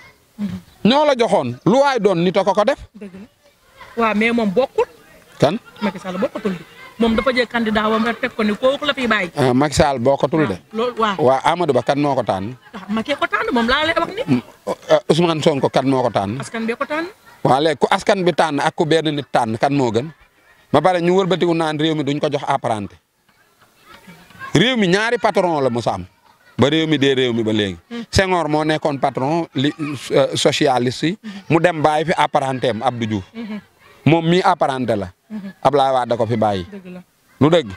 ñoo la joxoon lu waay doon nit a ko def. waaw mais moom bokkul. kan. Macky Sall bokkatul de moom dafa jël candidat wam rek teg ko ni kooku la fi bàyyi. Macky Sall bokkatul de. loolu waaw. waa Amadou Ba kan moo ko tànn. Macky ko tànn moom laa lay wax ni. Ousmane Sonko kan moo ko tànn. askan bee ko tànn. waa léegi ku askan bi tànn ak ku benn nit tànn kan moo gën. ba pare ñu wëlbatiku naan réew mi duñ ko jox apprenti réew mi ñaari patron la mos a am ba réew mi dee réew mi ba léegi. Senghor moo nekkoon patron socialiste yi mu dem bàyyi fi apprenti am Abdou Diouf moom mii apprenti la. Ablaye Wade da ko fi bàyyi. lu dëgg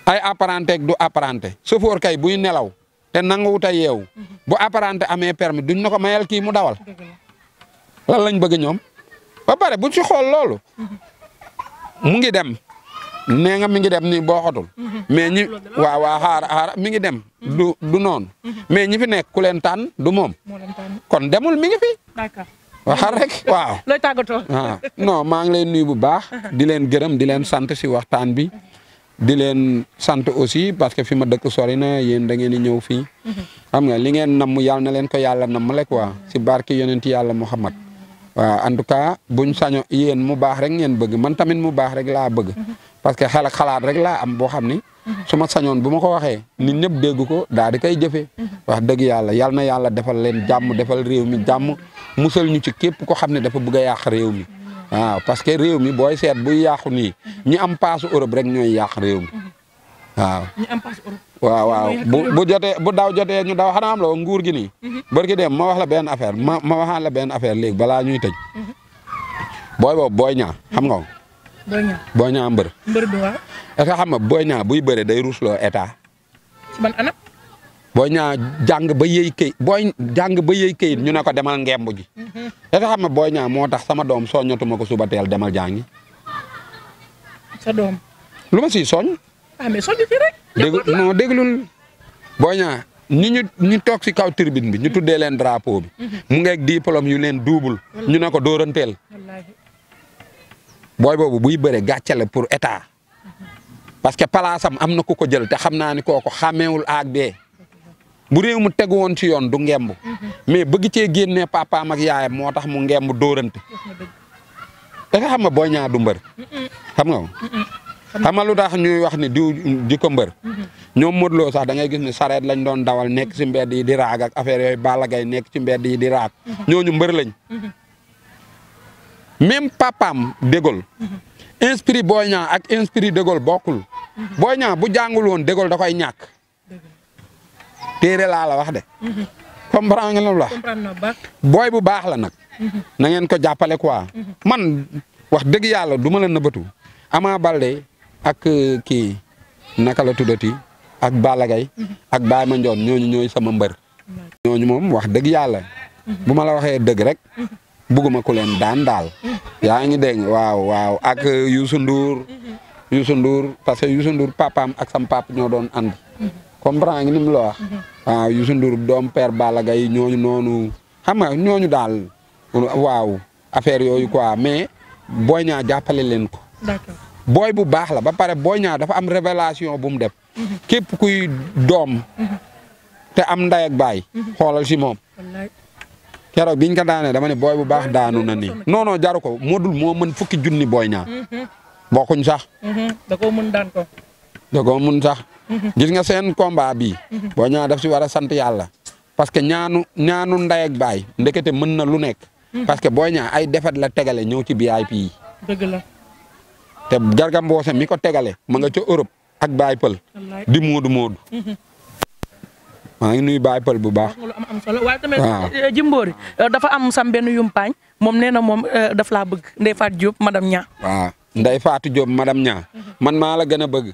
ay apprenti ak du apprenti chauffeur kay buy nelaw te nanguwut a yeewu bu apprenti amee permis duñ na ko mayal kii mu dawal lan lañ bëgg ñoom ba pare bu ci xool loolu. mu ngi dem nee nga mi ngi dem nii boo xotul mais ñi waaw xaar mi ngi dem du noonu mais ñi fi nekk ku leen tànn du moom kon demul mi ngi fi. d'accord waxal rek waaw. looy tàggatoo. waaw non maa ngi leen nuyu bu baax di leen gërëm di leen sant si waxtaan bi di leen sant aussi parce que fi ma dëkk sori na yéen da ngeen di ñëw fii xam nga li ngeen namm yàlla na leen ko yàlla nammale quoi si barki yonent yàlla Muhammad waaw en tout cas buñ saño yéen mu baax rek ngeen bëgg man tamit mu baax rek laa bëgg parce que xel ak xalaat rek laa am boo xam ni su ma sañoon bu ma ko waxee nit ñëpp dégg ko daal di koy jëfee wax dëgg yàlla yal na yàlla defal leen jàmm defal réew mi jàmm musal ñu ci képp ko xam ne dafa bëgg a yàq réew mi waaw parce que réew mi booy seet buy yàqu nii ñi am paasu Europe rek ñooy yàq réew mi waaw. ñi am paasu Europe. waaw bu jotee bu daw jotee ñu daw xanaa am la nguur gi nii. barki dem ma wax la benn affaire ma waxaan la benn affaire léegi balaa ñuy tëj. booy boobu booy ñaa xam nga ko. booy ñaa mbër. mbër bi waaw. est-ce que xam nga booy ñaa buy bëre day ruusloo état. ci ban anam. booy ñaa jàng ba yëy këyit ñu ne ko demal ngemb ji. est-ce que xam nga booy ñaa moo tax sama doom soññatuma ko suba teel demal jàngi. sa doom. lu ma siy soñ. ah mais soññ fii rek. non déglul booy ñaa ñu toog si kaw tribune bi ñu tuddee leen drapeau bi. mu ngeeg diplôme yu leen double. ñu ne ko dóoranteel. booy boobu buy bëre gàccale pour état. parce que palaasam am na ku ko jël te xam naa ni kooku xàmmeewul aag bee. bu réew mu tegu woon ci yoon du ngemb. mais bëgg cee génnee papaam ak yaayam moo tax mu ngemb dóorante. da nga xam nga booy ñaa du mbër. xam nga xam nga lu tax ñuy wax ni di ko mbër. ñoom Modou Lo sax da ngay gis ne sareet lañ doon dawal nekk si mbedd yi di raag ak affaire yooyu Balla Gaye nekk ci mbedd yi di raag. ñooñu mbër lañ. même papaam dégol inspiré Boy Niang ak inspiré dégol bokkul. Boy Niang bu jàngul woon dégol da koy ñàkk. téere laa la wax de. comprendre nga lu la booy bu baax la nag. na ngeen ko jàppale quoi. man wax dëgg yàlla du ma la nëbbatu. Ama Baldé ak kii naka la tuddati ak Balla Gaye ak Baye Mandione ñooñu ñooy sama mbër. ñooñu moom wax dëgg yàlla. bu ma la waxee dëgg rek. bugguma ku leen daan daal. yaa ngi dégg waaw ak Youssou Ndour parce que Youssou Ndour papaam ak sam papa ñoo doon ànd. comprendre nga ni mu la wax. waaw Youssou Ndour doom père Balla Gaye ñooñu noonu xam nga ñooñu daal waaw affaire yooyu quoi mais Boy Niang jàppale leen ko. d'accord booy bu baax la ba pare Boy Niang dafa am révélation bu mu def. képp kuy doom. te am nday ak baay. xoolal si moom. keroog biñ ko daanee dama ne booy bu baax daanu na nii non jaru ko modul moo mën fukki junni Boy Niang. bokkuñ sax. da koo mën daan ko. da koo mën sax. gis nga seen combat bii. Boy Niang daf si war a sant yàlla. parce que ñaanu nday ak baay ndekete mën na lu nekk. parce que Boy Niang ay defet la tegale ñëw ci VIP yi. dëgg la. te Garga Mbossé mi ko tegale ma nga ca Europe ak Baye Pël. di moodu. maa ngi nuyu Baye Pël bu baax. lu am solo waaye tamit Jimbori dafa am sam benn yumpaañ moom nee na moom daf laa bëgg Ndeye Fatou Diop madame Nia. waaw Ndeye Fatou Diop madame Nia man maa la gën a bëgg.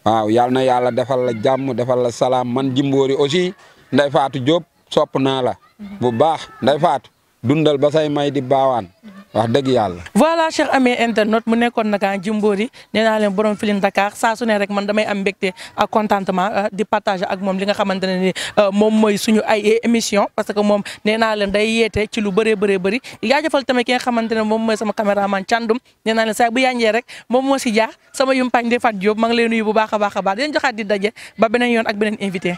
waaw yal na yàlla defal la jàmm defal la salaam man Jimbori aussi Ndeye Fatou Diop sopp naa la. bu baax Ndeye Fatou dundal ba say may di baawaan. wax dëgg yàlla. voilà cher ami internet mu nekkoon nag Jimbori nee naa leen borom Feeling Dakar saa su ne rek man damay am mbégte ak contentement di partager ak moom li nga xamante ne ni moom mooy suñu ay émission parce que moom nee naa leen day yeete ci lu bëree bëri jaajëfal tamit ki nga xamante ne moom mooy sama caméraman Thiandoum nee naa leen saa bu yànjee rek moom moo si jaar sama yumpaañ Ndeye Fatou Diop maa ngi lay nuyu bu baax a baax di leen joxaat di daje ba beneen yoon ak beneen invité.